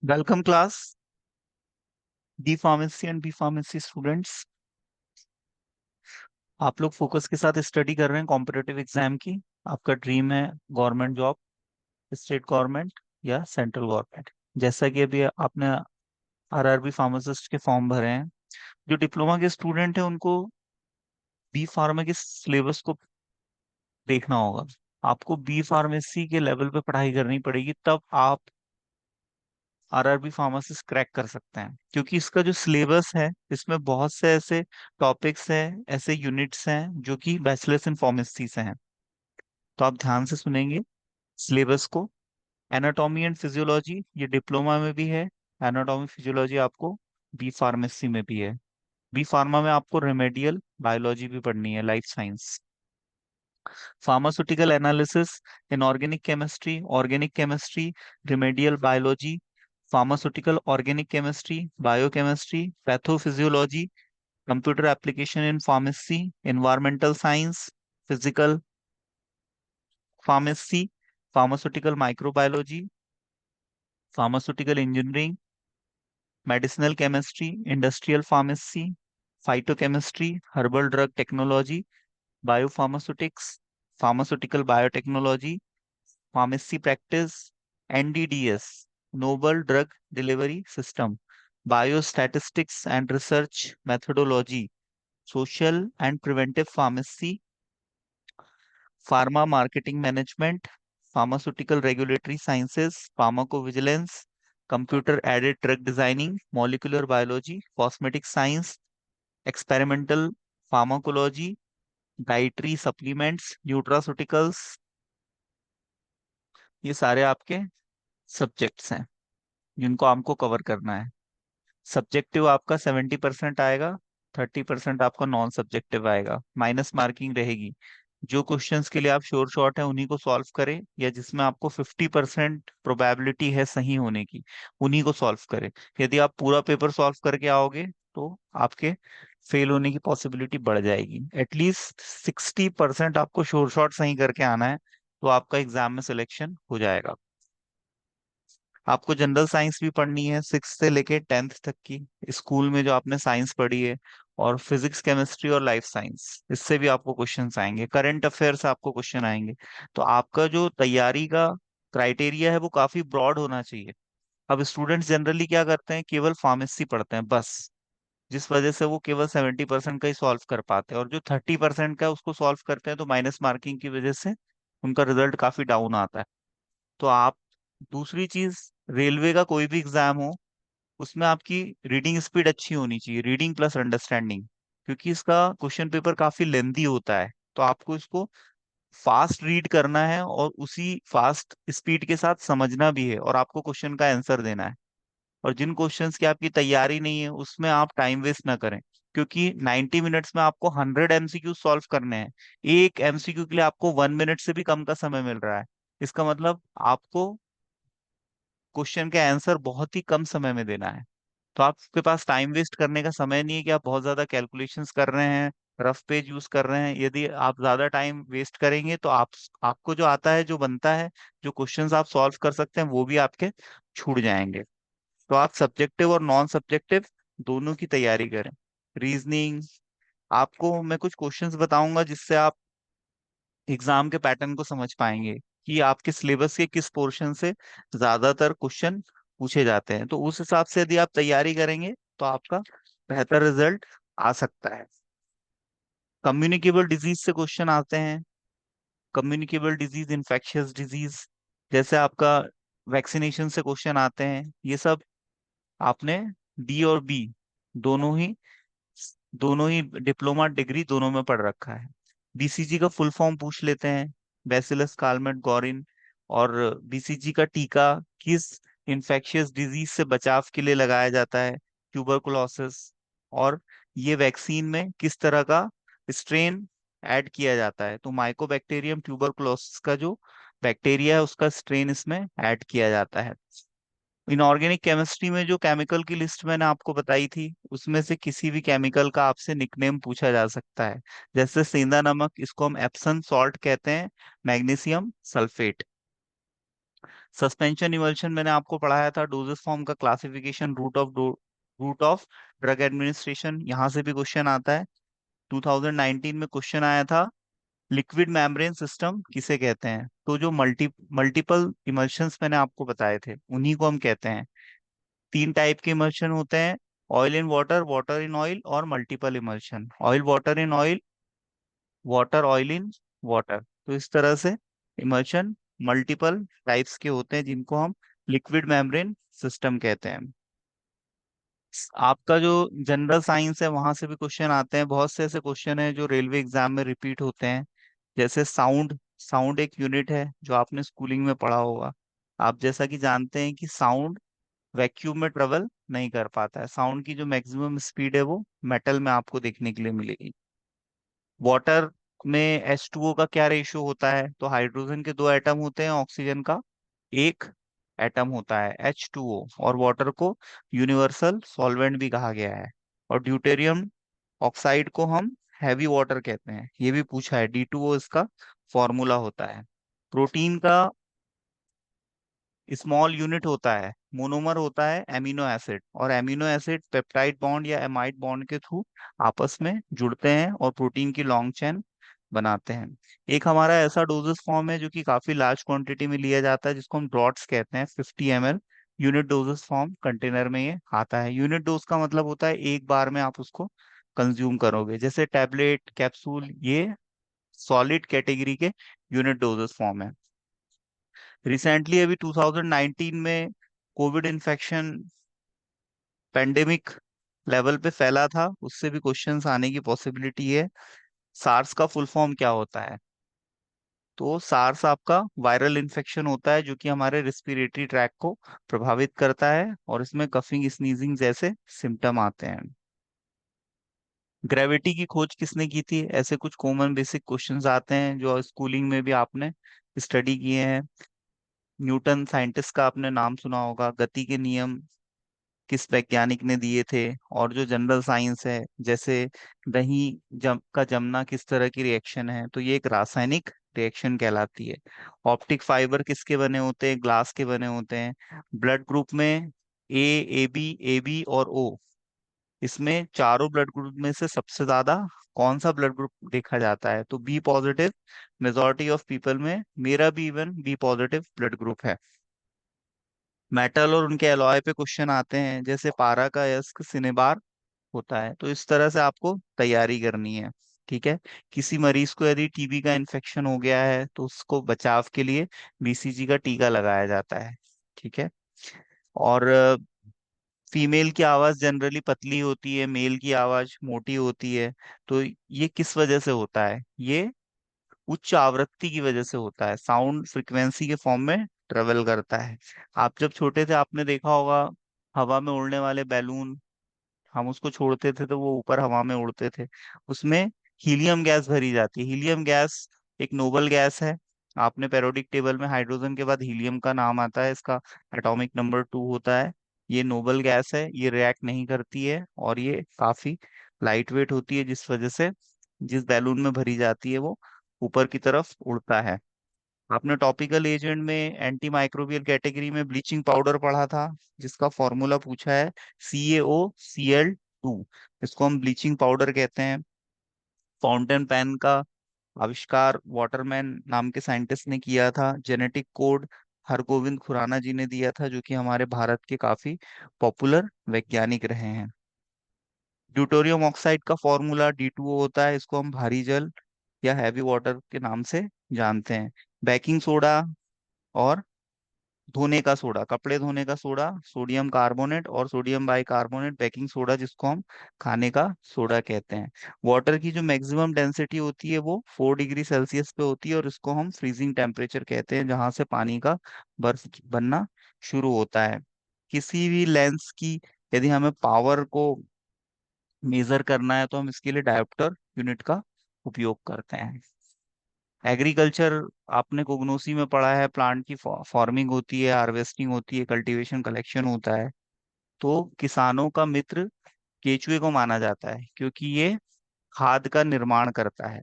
Welcome class D pharmacy and B pharmacy students. आप लोग focus के साथ स्टडी कर रहे हैं कॉम्पिटिटिव एग्जाम की। आपका ड्रीम है गवर्नमेंट जॉब, स्टेट गवर्नमेंट या सेंट्रल गवर्नमेंट। जैसा कि अभी आपने आरआरबी फार्मासिस्ट के फॉर्म भरे हैं, जो डिप्लोमा के स्टूडेंट हैं उनको बी फार्मा के सिलेबस को देखना होगा। आपको बी फार्मेसी के लेवल पे पढ़ाई करनी पड़ेगी, तब आप आरआरबी फार्मासिस्ट क्रैक कर सकते हैं, क्योंकि इसका जो सिलेबस है इसमें बहुत से ऐसे टॉपिक्स हैं, ऐसे यूनिट्स हैं जो कि बैचलर्स इन फार्मेसी से हैं। तो आप ध्यान से सुनेंगे सिलेबस को। एनाटॉमी एंड फिजियोलॉजी ये डिप्लोमा में भी है, एनाटॉमी फिजियोलॉजी आपको बी फार्मेसी में भी है। बी फार्मा में आपको रेमेडियल बायोलॉजी भी पढ़नी है, life science. Pharmaceutical analysis, inorganic chemistry, organic chemistry, remedial biology, pharmaceutical organic chemistry, biochemistry, pathophysiology, computer application in pharmacy, environmental science, physical pharmacy, pharmaceutical microbiology, pharmaceutical engineering, medicinal chemistry, industrial pharmacy, phytochemistry, herbal drug technology, biopharmaceutics, pharmaceutical biotechnology, pharmacy practice, NDDS, novel drug delivery system, biostatistics and research methodology, social and preventive pharmacy, pharma marketing management, pharmaceutical regulatory sciences, pharmacovigilance, computer aided drug designing, molecular biology, cosmetic science, experimental pharmacology, dietary supplements, nutraceuticals. ये सारे आपके subjects हैं जिनको आपको cover करना है। Subjective आपका 70% आएगा, 30% आपका नॉन सब्जेक्टिव आएगा, माइनस मार्किंग रहेगी। जो क्वेश्चंस के लिए आप श्योर शॉट है उन्हीं को सॉल्व करें, या जिसमें आपको 50% प्रोबेबिलिटी है सही होने की, उन्हीं को सॉल्व करें। यदि आप पूरा पेपर सॉल्व करके आओगे तो आपके फेल होने की पॉसिबिलिटी बढ़ जाएगी। एटलीस्ट 60% आपको श्योर शॉट सही करके आना है, तो आपका एग्जाम में सिलेक्शन हो जाएगा। आपको जनरल साइंस भी पढ़नी है, 6th से लेके 10th तक की, स्कूल में जो आपने साइंस पढ़ी है। और फिजिक्स, केमिस्ट्री और लाइफ साइंस, इससे भी आपको क्वेश्चंस आएंगे। करंट अफेयर से आपको क्वेश्चन आएंगे। तो आपका जो तैयारी का क्राइटेरिया है वो काफी ब्रॉड होना चाहिए। अब स्टूडेंट्स जनरली क्या करते हैं, केवल फार्मेसी पढ़ते हैं बस, जिस वजह से वो केवल 70% का ही सॉल्व कर पाते हैं, और जो 30% का है उसको सॉल्व करते हैं तो माइनस मार्किंग की वजह से उनका रिजल्ट काफी डाउन आता है। तो आप, दूसरी चीज, रेलवे का कोई भी एग्जाम हो उसमें आपकी रीडिंग स्पीड अच्छी होनी चाहिए, रीडिंग प्लस अंडरस्टैंडिंग, क्योंकि इसका क्वेश्चन पेपर काफी लेंदी होता है। तो आपको इसको फास्ट रीड करना है और उसी फास्ट स्पीड के साथ समझना भी है, और आपको क्वेश्चन का आंसर देना है। और जिन क्वेश्चंस की आपकी तैयारी नहीं है उसमें आप टाइम वेस्ट ना करें, क्योंकि 90 मिनट्स में आपको 100 MCQ सॉल्व करने हैं। एक एमसीक्यू के लिए आपको 1 मिनट से भी कम का समय मिल रहा है। इसका मतलब आपको क्वेश्चन के आंसर बहुत ही कम समय में देना है। तो आपके पास टाइम वेस्ट करने का समय नहीं है कि आप बहुत ज्यादा कैलकुलेशंस कर रहे हैं, रफ पेज यूज कर रहे हैं। यदि आप ज्यादा टाइम वेस्ट करेंगे तो आपको जो आता है, जो बनता है, जो क्वेश्चंस आप सॉल्व कर सकते हैं, वो भी आपके छूट जाएंगे। तो आप सब्जेक्टिव और नॉन सब्जेक्टिव दोनों की तैयारी करें। रीजनिंग, आपको मैं कुछ क्वेश्चंस बताऊंगा जिससे आप एग्जाम के पैटर्न को समझ पाएंगे कि आपके सिलेबस के किस पोर्शन से ज्यादातर क्वेश्चन पूछे जाते हैं। तो उस हिसाब से यदि आप तैयारी करेंगे तो आपका बेहतर रिजल्ट आ सकता है। कम्युनिकेबल डिजीज से क्वेश्चन आते हैं। कम्युनिकेबल डिजीज, इन्फेक्शियस डिजीज, जैसे आपका वैक्सीनेशन से क्वेश्चन आते हैं। ये सब आपने डी और बी दोनों ही दोनों ही डिप्लोमा डिग्री दोनों में पढ़ रखा है। बीसीजी का फुल फॉर्म पूछ लेते हैं, बैसिलस कालमेट गौरिन। और बीसीजी का टीका किस इन्फेक्शियस डिजीज से बचाव के लिए लगाया जाता है, ट्यूबरकुलोसिस। और ये वैक्सीन में किस तरह का स्ट्रेन ऐड किया जाता है, तो माइकोबैक्टीरियम ट्यूबरकुलोसिस का जो बैक्टीरिया है उसका स्ट्रेन इसमें ऐड किया जाता है। इनऑर्गेनिक केमिस्ट्री में जो केमिकल की लिस्ट मैंने आपको बताई थी उसमें से किसी भी केमिकल का आपसे निकनेम पूछा जा सकता है। जैसे सेंधा नमक, इसको हम एप्सम सॉल्ट कहते हैं, मैग्नीशियम सल्फेट। सस्पेंशन इमल्शन मैंने आपको पढ़ाया था, डोजेस फॉर्म का classification, route of drug administration, यहाँ से भी क्वेश्चन आता है। 2019 में क्वेश्चन आया था, लिक्विड मेम्ब्रेन सिस्टम किसे कहते हैं? तो जो मल्टीपल इमल्शंस मैंने आपको बताए थे उन्हीं को हम कहते हैं। तीन टाइप के इमल्शन होते हैं, oil in water, water in oil और multiple emulsion, oil water in oil, water oil in water. तो इस तरह से इमल्शन मल्टीपल टाइप्स के होते हैं जिनको हम लिक्विड मेम्ब्रेन सिस्टम कहते हैं। आपका जो जनरल साइंस है वहां से भी क्वेश्चन आते हैं, बहुत से ऐसे क्वेश्चन हैं जो रेलवे एग्जाम में रिपीट होते हैं। जैसे साउंड, साउंड एक यूनिट है जो आपने स्कूलिंग में पढ़ा होगा। आप जैसा कि जानते हैं कि साउंड वैक्यूम में ट्रेवल नहीं कर पाता है, साउंड की जो मैक्सिमम स्पीड है वो मेटल में आपको देखने के लिए मिलेगी। वाटर में H2O का क्या रेशियो होता है? तो हाइड्रोजन के दो एटम होते हैं, ऑक्सीजन का एक एटम होता है H2O, और वाटर को यूनिवर्सल सॉल्वेंट भी कहा गया है। और ड्यूटेरियम ऑक्साइड को हम हैवी वाटर कहते हैं, ये भी पूछा है, D2O इसका फॉर्मूला होता है। प्रोटीन का स्मॉल यूनिट होता है, मोनोमर होता है एमिनो एसिड, और एमिनो एसिड पेप्टाइड बॉन्ड या एमाइड बॉन्ड के थ्रू आपस में जुड़ते हैं और प्रोटीन की लॉन्ग चेन बनाते हैं। एक हमारा ऐसा डोजेस फॉर्म है जो कि काफी लार्ज क्वांटिटी में लिया जाता है, जिसको हम ड्रॉट्स कहते हैं, 50 ml unit doses form container में ये आता है। यूनिट डोज का मतलब होता है एक बार में आप उसको कंज्यूम करोगे, जैसे टैबलेट, कैप्सूल, ये सॉलिड कैटेगरी के यूनिट डोजेस फॉर्म है। रिसेंटली अभी 2019 में कोविड इन्फेक्शन पेंडेमिक लेवल पे फैला था, उससे भी क्वेश्चंस आने की पॉसिबिलिटी है। सार्स का फुल फॉर्म क्या होता है? तो सार्स आपका वायरल इन्फेक्शन होता है जो कि हमारे रेस्पिरेटरी ट्रैक को प्रभावित करता है, और इसमें कफिंग, स्नीजिंग जैसे सिम्टम आते हैं। ग्रेविटी की खोज किसने की थी? ऐसे कुछ कॉमन बेसिक क्वेश्चंस आते हैं जो स्कूलिंग में भी आपने स्टडी किए हैं। न्यूटन साइंटिस्ट का आपने नाम सुना होगा। गति के नियम किस वैज्ञानिक ने दिए थे? और जो जनरल साइंस है, जैसे दही का जमना किस तरह की रिएक्शन है, तो ये एक रासायनिक रिएक्शन कहलाती है। ऑप्टिक फाइबर किसके बने होते हैं? ग्लास के बने होते हैं। ब्लड ग्रुप में ए बी और ओ, इसमें चारों ब्लड ग्रुप में से सबसे ज्यादा कौन सा ब्लड ग्रुप देखा जाता है? तो B positive majority of people में, मेरा भी even B positive blood group है। मेटल और उनके एलॉय पे क्वेश्चन आते हैं, जैसे पारा का अयस्क सिनेबार होता है। तो इस तरह से आपको तैयारी करनी है, ठीक है। किसी मरीज को यदि टीबी का इन्फेक्शन हो गया है तो उसको बचाव के लिए बीसीजी का टीका लगाया जाता है, ठीक है। और फीमेल की आवाज जनरली पतली होती है, मेल की आवाज मोटी होती है। तो ये किस वजह से होता है? ये उच्च आवृत्ति की वजह से होता है, साउंड फ्रिक्वेंसी के फॉर्म में ट्रेवल करता है। आप जब छोटे थे आपने देखा होगा हवा में उड़ने वाले बैलून, हम उसको छोड़ते थे तो वो ऊपर हवा में उड़ते थे, उसमें हीलियम गैस भरी जाती है। हीलियम गैस एक नोबल गैस है। आपने पेरियोडिक टेबल में हाइड्रोजन के बाद हीलियम का नाम आता है, इसका एटॉमिक नंबर 2 होता है। ये नोबल गैस है, ये रिएक्ट नहीं करती है, और ये काफी लाइट वेट होती है, जिस वजह से जिस बैलून में भरी जाती है वो ऊपर की तरफ उड़ता है। आपने टॉपिकल एजेंट में एंटी माइक्रोबियल कैटेगरी में ब्लीचिंग पाउडर पढ़ा था, जिसका फॉर्मूला पूछा है CaOCl2, इसको हम ब्लीचिंग पाउडर कहते हैं। फाउंटेन पेन का आविष्कार वाटरमैन नाम के साइंटिस्ट ने किया था। जेनेटिक कोड हरगोविंद खुराना जी ने दिया था, जो कि हमारे भारत के काफी पॉपुलर वैज्ञानिक रहे हैं। ड्यूटोरियम ऑक्साइड का फॉर्मूला D2O होता है, इसको हम भारी जल या हैवी वाटर के नाम से जानते हैं। बेकिंग सोडा और धोने का सोडा, कपड़े धोने का सोडा, सोडियम कार्बोनेट और सोडियम बाइकार्बोनेट बेकिंग सोडा, जिसको हम खाने का सोडा कहते हैं। वाटर की जो मैक्सिमम डेंसिटी होती है वो 4 डिग्री सेल्सियस पे होती है, और इसको हम फ्रीजिंग टेम्परेचर कहते हैं, जहां से पानी का बर्फ बनना शुरू होता है। किसी भी लेंस की यदि हमें पावर को मेजर करना है तो हम इसके लिए डायोप्टर यूनिट का उपयोग करते हैं। एग्रीकल्चर आपने कोग्नोसी में पढ़ा है, प्लांट की फार्मिंग होती है, हार्वेस्टिंग होती है, कल्टीवेशन, कलेक्शन होता है। तो किसानों का मित्र केचुए को माना जाता है, क्योंकि ये खाद का निर्माण करता है।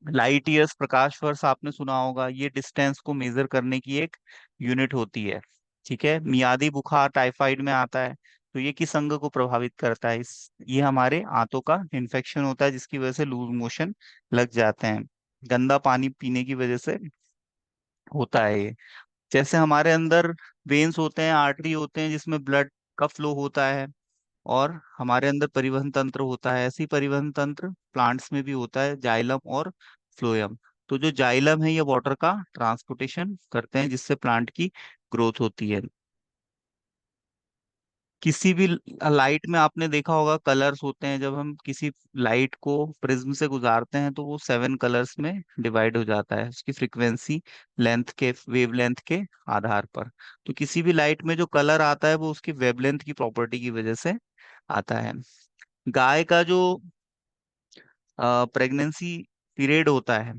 लाइट ईयर्स, प्रकाश वर्ष आपने सुना होगा, ये डिस्टेंस को मेजर करने की एक यूनिट होती है। ठीक है, मियादी बुखार टाइफाइड में आता है, तो ये किस अंग को प्रभावित करता है? इस ये हमारे आंतों का इन्फेक्शन होता है, जिसकी वजह से लूज मोशन लग जाते हैं। गंदा पानी पीने की वजह से होता है ये। जैसे हमारे अंदर वेन्स होते हैं, आर्टरी होते हैं, जिसमें ब्लड का फ्लो होता है, और हमारे अंदर परिवहन तंत्र होता है, ऐसी परिवहन तंत्र प्लांट्स में भी होता है, जाइलम और फ्लोएम। तो जो जाइलम है ये वाटर का ट्रांसपोर्टेशन करते हैं, जिससे प्लांट की ग्रोथ होती है। किसी भी लाइट में आपने देखा होगा कलर्स होते हैं, जब हम किसी लाइट को प्रिज्म से गुजारते हैं तो वो 7 कलर्स में डिवाइड हो जाता है, उसकी फ्रीक्वेंसी, लेंथ के, वेवलेंथ के आधार पर। तो किसी भी लाइट में जो कलर आता है वो उसकी वेवलेंथ की प्रॉपर्टी की वजह से आता है। गाय का जो प्रेगनेंसी पीरियड होता है,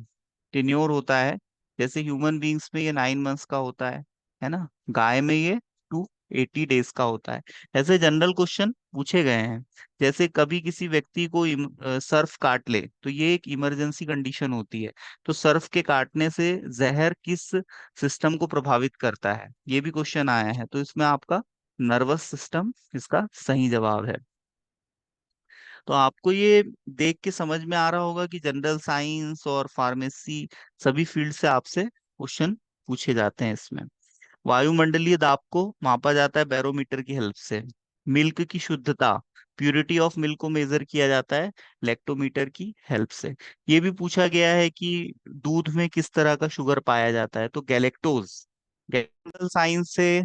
टेन्योर होता है, जैसे ह्यूमन बींग्स में ये 9 मंथ्स का होता है ना, गाय में ये 280 डेज का होता है। ऐसे जनरल क्वेश्चन पूछे गए हैं। जैसे कभी किसी व्यक्ति को सर्फ काट ले, तो ये एक इमरजेंसी कंडीशन होती है। तो सर्फ के काटने से जहर किस सिस्टम को प्रभावित करता है, ये भी क्वेश्चन आया है, तो इसमें आपका नर्वस सिस्टम इसका सही जवाब है। तो आपको ये देख के समझ में आ रहा होगा कि जनरल साइंस और फार्मेसी सभी फील्ड से आपसे क्वेश्चन पूछे जाते हैं इसमें। वायुमंडलीय दाब को मापा जाता है बैरोमीटर की हेल्प से। मिल्क की शुद्धता, प्यूरिटी ऑफ मिल्क को मेजर किया जाता है लैक्टोमीटर की हेल्प से। ये भी पूछा गया है कि दूध में किस तरह का शुगर पाया जाता है, तो गैलेक्टोज। जनरल साइंस से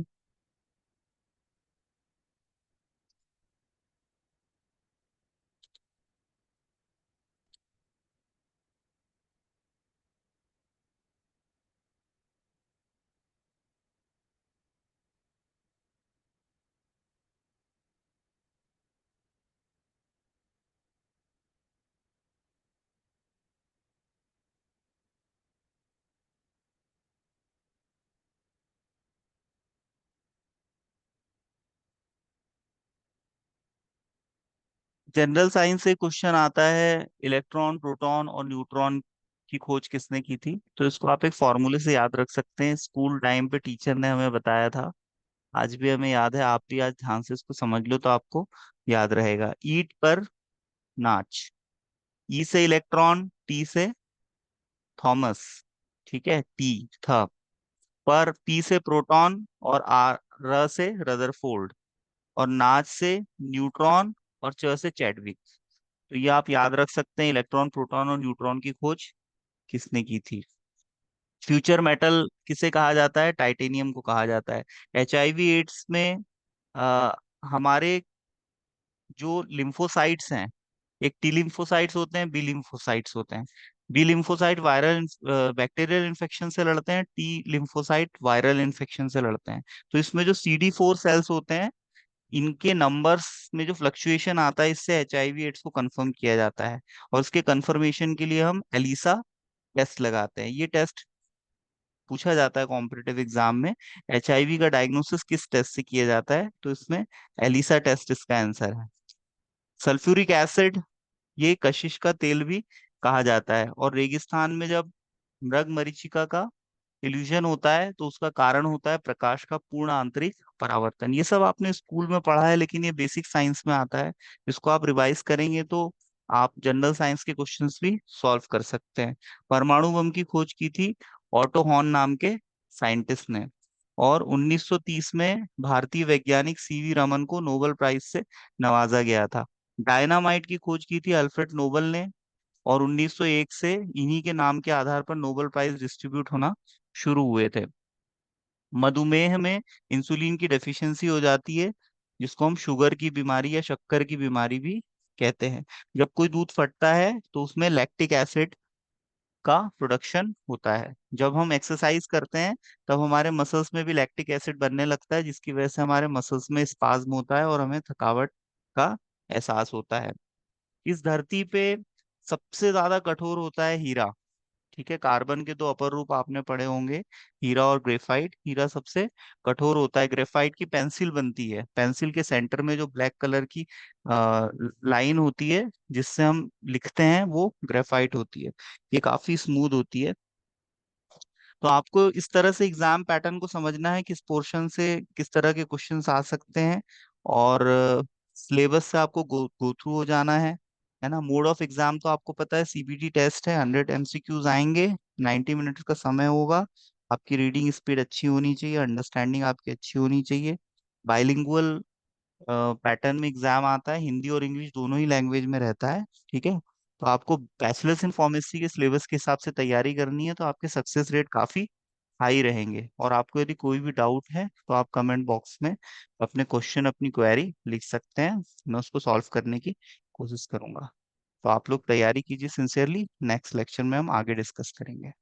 जनरल साइंस से क्वेश्चन आता है, इलेक्ट्रॉन, प्रोटॉन और न्यूट्रॉन की खोज किसने की थी? तो इसको आप एक फॉर्मूले से याद रख सकते हैं, स्कूल टाइम पे टीचर ने हमें बताया था, आज भी हमें याद है। आप भी आज ध्यान से इसको समझ लो तो आपको याद रहेगा। ईट पर नाच, ई से इलेक्ट्रॉन, टी से थॉमस, ठीक है, टी था। पर पी से प्रोटॉन, और आर, र से रदरफोर्ड, और नाच से न्यूट्रॉन, और च से चैडविक। तो ये आप याद रख सकते हैं, इलेक्ट्रॉन, प्रोटॉन और न्यूट्रॉन की खोज किसने की थी। फ्यूचर मेटल किसे कहा जाता है? टाइटेनियम को कहा जाता है। एचआईवी एड्स में आ, हमारे जो लिम्फोसाइट्स हैं, एक टी लिम्फोसाइट्स होते हैं, बी लिम्फोसाइट्स होते हैं। B lymphocyte viral bacterial infection से लड़ते हैं, टी लिम्फोसाइट वायरल इन्फेक्शन से लड़ते हैं। तो इसमें जो CD4 सेल्स होते हैं, इनके नंबर्स में जो फ्लक्चुएशन आता है, इससे एचआईवी एड्स को कंफर्म किया जाता है। और उसके कंफर्मेशन के लिए हम एलिसा टेस्ट लगाते हैं। ये टेस्ट पूछा जाता है कॉम्पिटिटिव एग्जाम में, एचआईवी का डायग्नोसिस किस टेस्ट से किया जाता है? तो इसमें एलिसा टेस्ट इसका आंसर है। सल्फ्यूरिक एसिड, ये कशिश का तेल भी कहा जाता है। और रेगिस्तान में जब मृग मरीचिका का इल्यूजन होता है, तो उसका कारण होता है प्रकाश का पूर्ण आंतरिक परावर्तन। ये सब आपने स्कूल में पढ़ा है, लेकिन ये बेसिक साइंस में आता है। इसको आप रिवाइज करेंगे तो आप जनरल साइंस के क्वेश्चंस भी सॉल्व कर सकते हैं। परमाणु बम की खोज की थी ऑटो हॉर्न नाम के साइंटिस्ट ने। और 1930 में भारतीय वैज्ञानिक सीवी रमन को नोबेल प्राइज से नवाजा गया था। डायनामाइट की खोज की थी अल्फ्रेड नोबल ने। और 1901 से इन्हीं के नाम के आधार पर नोबेल प्राइज डिस्ट्रीब्यूट होना शुरू हुए थे। मधुमेह में इंसुलिन की डेफिशिएंसी हो जाती है, जिसको हम शुगर की बीमारी या शक्कर की बीमारी भी कहते हैं। जब कोई दूध फटता है तो उसमें लैक्टिक एसिड का प्रोडक्शन होता है। जब हम एक्सरसाइज करते हैं तब हमारे मसल्स में भी लैक्टिक एसिड बनने लगता है, जिसकी वजह से हमारे मसल्स में स्पाज्म होता है और हमें थकावट का एहसास होता है। इस धरती पे सबसे ज्यादा कठोर होता है हीरा। ठीक है, कार्बन के दो अपर रूप आपने पढ़े होंगे, हीरा और ग्रेफाइट। हीरा सबसे कठोर होता है, ग्रेफाइट की पेंसिल बनती है, पेंसिल के सेंटर में जो ब्लैक कलर की लाइन होती है जिससे हम लिखते हैं वो ग्रेफाइट होती है, ये काफी स्मूथ होती है। तो आपको इस तरह से एग्जाम पैटर्न को समझना है, किस पोर्शन से किस तरह के क्वेश्चंस आ सकते हैं, और सिलेबस से आपको गो थ्रू हो जाना है ना। मोड ऑफ एग्जाम तो आपको पता है, सीबीटी टेस्ट है, 100 एमसीक्यूज आएंगे, 90 मिनट का समय होगा। आपकी रीडिंग स्पीड अच्छी होनी चाहिए, अंडरस्टैंडिंग आपकी अच्छी होनी चाहिए। बाइलिंगुअल पैटर्न में एग्जाम आता है, हिंदी और इंग्लिश दोनों ही लैंग्वेज में रहता है। ठीक है, तो आपको बैचलर्स इन फार्मेसी के सिलेबस के हिसाब से तैयारी करनी है, तो आपके सक्सेस रेट काफी हाई रहेंगे। और आपको यदि कोई भी डाउट है तो आप कमेंट बॉक्स में अपने क्वेश्चन, अपनी क्वेरी लिख सकते हैं, मैं उसको सॉल्व करने की कोशिश करूंगा। तो आप लोग तैयारी कीजिए सिंसियरली, नेक्स्ट लेक्चर में हम आगे डिस्कस करेंगे।